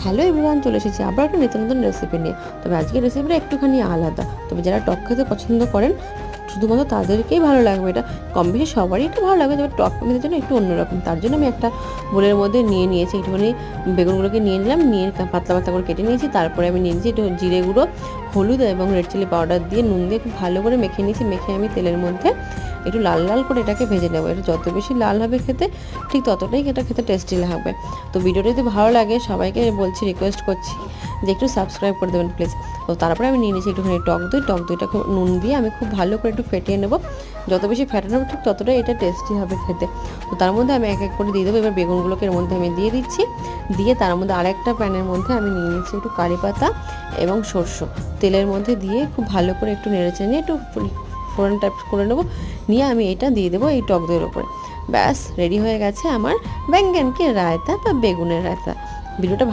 Hello everyone, চলে এসেছি আবার একটা নতুন নতুন রেসিপি নিয়ে। তবে আজকের রেসিপিটা একটুখানি আলাদা। তবে যারা টক খেতে পছন্দ করেন শুধুমাত্র তাদেরকেই ভালো লাগবে এটা। কম বেশি সবারই একটু ভালো লাগবে, তবে টক মেয়েদের জন্য একটু অন্যরকম। তার জন্য আমি একটা বোলের মধ্যে নিয়ে নিয়েছি একটুখানি বেগুনগুলোকে নিয়ে নিলাম, নিয়ে পাতলা পাতলা করে কেটে নিয়েছি। তারপরে আমি নিয়ে নিয়েছি একটু জিরে গুঁড়ো, হলুদ এবং রেড চিলি পাউডার দিয়ে নুন দিয়ে খুব ভালো করে মেখে নিয়েছি। মেখে আমি তেলের মধ্যে একটু লাল লাল করে এটাকে ভেজে নেবো। এটা যত বেশি লাল হবে খেতে, ঠিক ততটাই এটা খেতে টেস্টি লাগবে। তো ভিডিওটা যদি ভালো লাগে সবাইকে বলছি, রিকোয়েস্ট করছি যে একটু সাবস্ক্রাইব করে দেবেন প্লিজ। তো তারপরে আমি নিয়ে নিয়েছি একটুখানি টক দইটা খুব নুন দিয়ে আমি খুব ভালো করে একটু ফেটিয়ে নেবো। যত বেশি ফেটানো হবে ঠিক ততটাই এটা টেস্টি হবে খেতে। তো তার মধ্যে আমি এক এক করে দিয়ে দেবো। এবার বেগুনগুলোকে এর মধ্যে আমি দিয়ে দিচ্ছি। দিয়ে তার মধ্যে আরেকটা প্যানের মধ্যে আমি নিয়ে নিচ্ছি একটু কারি পাতা এবং সরষে তেলের মধ্যে দিয়ে খুব ভালো করে একটু নেড়েচেড়ে নিয়ে একটু ফোড়ন টাইপ করে নেবো। নিয়ে আমি এটা দিয়ে দেবো এই টক দইয়ের ওপরে। ব্যাস রেডি হয়ে গেছে আমার ব্যাঙ্গেন কি রায়তা বা বেগুনের রায়তা। ভিডিওটা ভালো